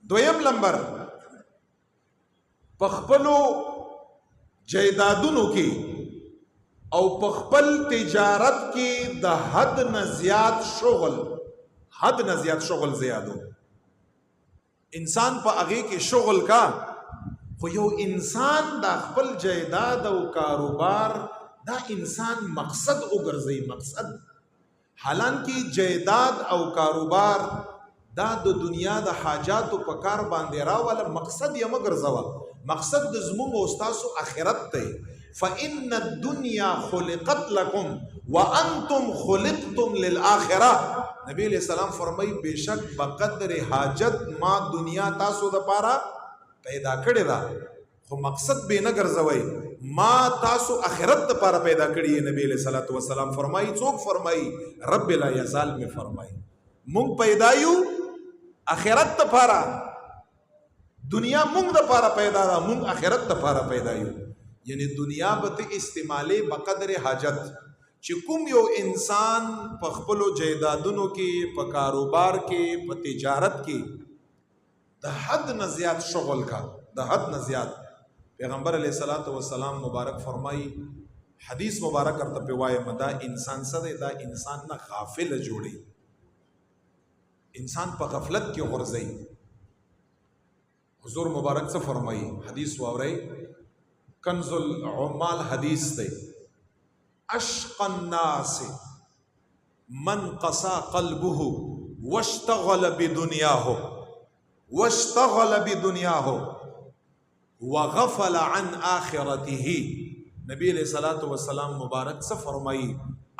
دویم نمبر پخپلو جیدادونو کې او پخپل تجارت کې د حد نه زیات شغل زیادو انسان په هغه کې شغل کا خو یو انسان د خپل جیداد او کاروبار دا انسان مقصد وګرځي مقصد حالانکه جیداد او کاروبار دا د دنیا د حاجاتو په کار باندې راول مقصد یې مګرځوا مقصد د زموږ او تاسو آخرت ته فإن الدنيا خلقت لكم وأنتم خلقتم للآخرة نبی علیہ السلام فرمائی بیشک بقدر حاجت ما دنیا تاسو د پاره پیدا کړی دا خو مقصد به نه ګرځوي ما تاسو آخرت د پاره پیدا کړی نبی علیہ الصلوۃ والسلام فرمائی څوک فرمائی رب لا یزال می فرمائی مونږ پیدا یو آخرت د پاره دنیا مونږ د پاره پیدا دا مونږ آخرت د پاره پیدا یو یعنی دنیا به استعماله بقدر حاجت چې کوم یو انسان په خپل جیدادونو کې په کاروبار کې په تجارت کې د حد نه زیات شغل کا د حد نه زیات پیغمبر علیه الصلاۃ والسلام مبارک فرمایي حدیث مبارک ارته په وایي مدا انسان سره دا انسان نه غافل جوړي انسان په غفلت کې غورځي حضور مبارک څه فرمایي حدیث واوري کنز العمال حدیث دی اشقى الناس من قسى قلبه واشتغل بدنياه وغفل عن آخرته نبی علیہ الصلوۃ والسلام مبارک سے فرمائی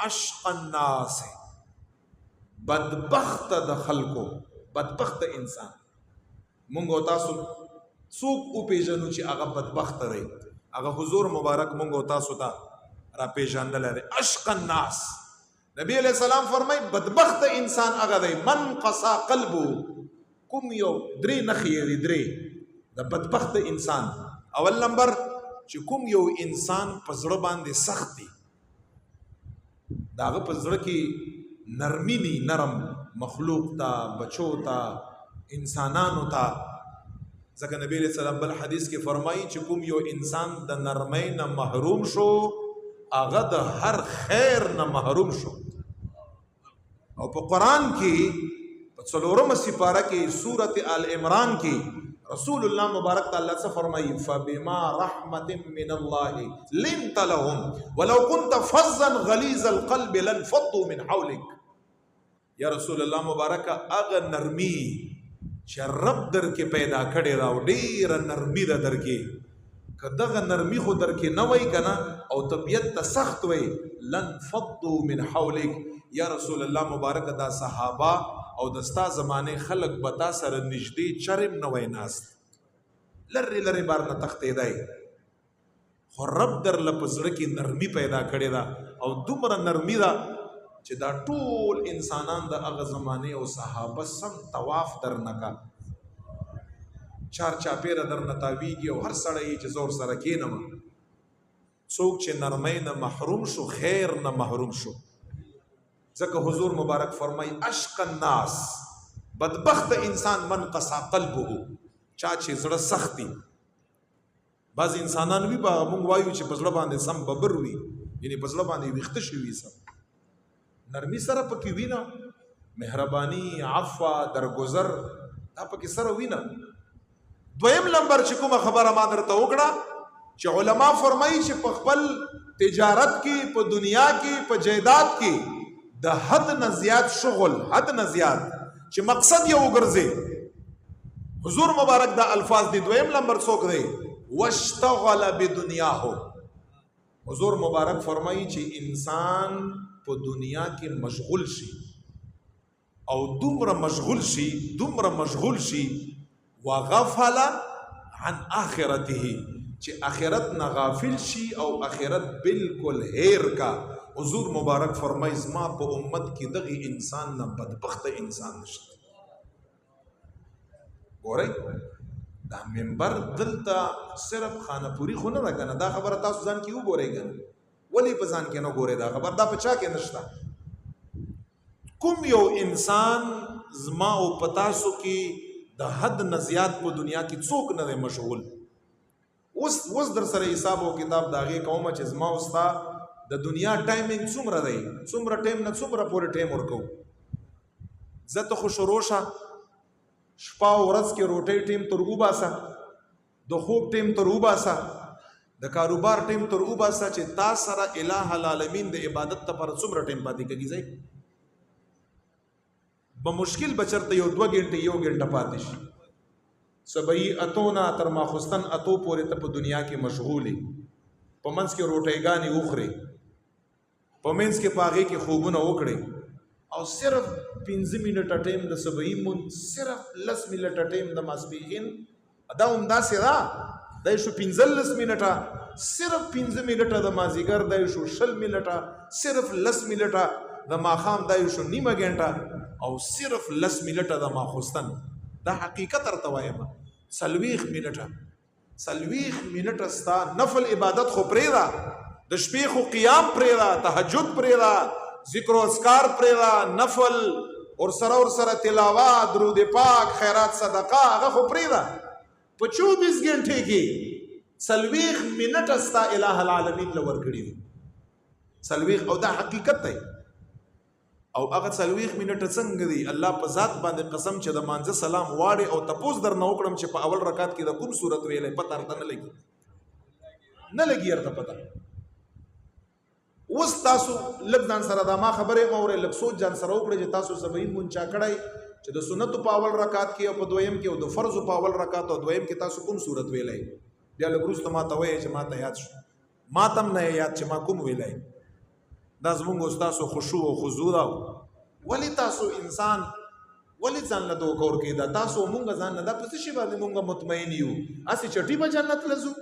اشقى الناس بدبخت د خلکو بدبخت انسان مونږ تاسو څوک او پیژنو چې هغه بدبخت دی هغه حضور مبارک مونږ تاسو ته را پیژندل لري اشقى الناس نبی علیہ السلام فرمای بدبخت انسان هغه دی من قسا قلبه کوم یو درې نخې درې د بدبخت انسان اول نمبر چې کوم یو انسان په زړه باندې سخت دی داغه په زړه کې نرمی نی نرم مخلوق تا بچو تا انسانانو تا ځکه نبی علیہ السلام بل حدیث کې فرمایي چې کوم یو انسان د نرمۍ نه محروم شو هغه د هر خیر نه محروم شو او په قرآن کې په 4 سپاره کې سورۃ آل عمران کې رسول الله مبارک تعالی سے فرمائی فبما رحمت من الله لنت لهم ولو كنت فظا غليظ القلب لانفضوا من حولك یا رسول الله مبارک اغه نرمی چې رب در کې پیدا کړي دا ډیر نرمی ده در کې کداغه نرمی خو در کې نه وای کنه او طبیعت ته سخت وای لانفضوا من حولك یا رسول الله مبارک دا صحابه او دستا زمانه خلق بتا سره نږدې چرم نه وای ناس لری لری بار نه تختې دی خو رب در لپزړه کې نرمی پیدا کړي دا او دومره نرمی دا چې دا ټول انسانان د هغه زمانه او صحابه سم طواف در نکا چار چاپیره در نتاویږي او هر سړی چې زور سره کینم څوک چې نرمۍ نه محروم شو خیر نه محروم شو ځکه حضور مبارک فرمای اشقى الناس بدبخت انسان من قسا قلبه چا چې زړه سختي بعض انسانان وی با مونږ وایو چې پزړه باندې سم ببر وي یعنی پزړه باندې ویخته شوی سم نرمی سره پکې وینا مهرباني عفو درگذر دا پکې سره وینا دویم نمبر چې کومه خبره ما درته وکړه چې علما فرمایي چې په خپل تجارت کې په دنیا کې په جیداد کې د حد نه زیات شغل حد نه زیات چې مقصد یې وګرځي حضور مبارک دا الفاظ دی دویم نمبر څوک دی واشتغل بدنیاه حضور مبارک فرمایي چې انسان په دنیا کې مشغول شي او دومره مشغول شي وغفل عن آخرته چې آخرت نه غافل شي او آخرت بالکل هیر کا حضور مبارک فرمایي زما په امت کې دغه انسان نه بدبخت انسان نشته ګورئ دا منبر دلته صرف خانه پوری خو نه ده کنه دا خبره تاسو ځان کې وګورئ کنه ولی په ځان کې نه ګورئ دا خبر دا په چا کې نشته کوم یو انسان زما او پتاسو کې د حد نه زیات په دنیا کې څوک نه دی مشغول. اوس در سره حساب او کتاب د هغې کومه چې زما او ستا د دنیا ټایمینګ څومره دی، څومره ټایم نه څومره پورې ټایم ورکوو. زه ته خو شروع شه شپه او ورځ کې روټۍ ټیم تر وباسه، د خوب ټیم تر وباسه، د کاروبار ټیم تر وباسه، چې تا سره الٰه العالمین د عبادت لپاره څومره ټیم پاتې کېږي. ځای بمشکل بچرته یو 2 غنټې 1 غنټه پاتې شي. صبحی اتو نه تر ماخستن اتو پورې ته په دنیا کې مشغولې، په منځ کې روټیګانې وخورې، په منځ کې په هغې کې خوبونه وکړې، او صرف 15 منټه ټایم د صبحی مونځ، صرف 10 منټه ټایم د ماسپښین، دا همداسې ده، دی شو 15 منټه، صرف 15 منټه د مازدیګر، دی شو 20 منټه، صرف 10 منټه د ماښام، دی شو نیمه غنټه، او صرف 10 منټه د ماخوستن. دا حقیقت درته وایم، 40 منټه ستا نفل عبادت خو پرېږده، د شپې خو قیام پرېږده، تهجد پرېږده، ذکر و اذکار پرېږده، نفل ورسره تلاوت، درود پاک، خیرات صدقه، هغه خو پرېږده. په 24 غنټې کې 40 منټه ستا الٰه العالمین له ورکړي دي. 40، او دا حقیقت دی. او هغه 40 منټه څنګه دي؟ الله په ذات باندې قسم چې د مانځه سلام واړې او تپوس درنه وکړم چې په اول رکعت کې د کوم صورت ویلې، پته درته نه لګي ورته پته. اوس تاسو لږ ځان سره دا ما خبرې مورې لږ سوچ ځان سره وکړئ چې تاسو صبحین مونځ چا کړی چې د سنتو په اول رکعت کې او په دویم کې، او د فرضو په اول رکعت او دویم کې تاسو کوم صورت ویلی؟ بیا لږ وروسته ما ته وایئ چې ما ته یاد شو، ما ته هم نه یاد چې ما کوم ویلی. دا زمونږ او ستاسو خشوع او خضوع ده. ولې تاسو انسان ولې ځان له دوکه ورکوئ؟ دا تاسو مونږ ځان نه دا په څه شي باندې مونږ مطمئن یو؟ هسې چټي به جنت له ځو؟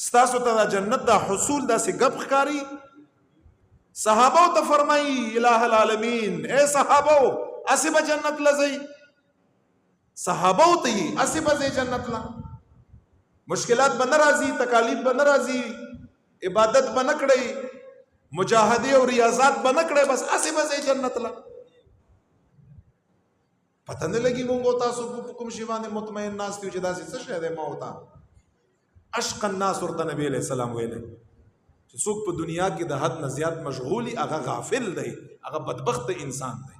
ستاسو ته دا جنت دا حصول داسې ګپ ښکاري؟ صحابو ته فرمایي الٰه العالمین، اے صحابو هسې به جنت له ځئ؟ صحابو ته یې هسې به ځئ جنت له؟ مشکلات به نه راځي، تکالیف به نه راځي، عبادت به نه کړئ، مجاهدې او ریاضات به نه کړئ، بس هسې به ځئ جنت له؟ پته نه لګي مونږ او تاسو په کوم شي باندې مطمئن ناست یو چې داسې څه شی دی؟ ما وته اشق الناس ورته نبی علیہ السلام ویلی چې څوک په دنیا کې د حد نه زیات مشغولي، هغه غافل دی، هغه بدبخت انسان دی.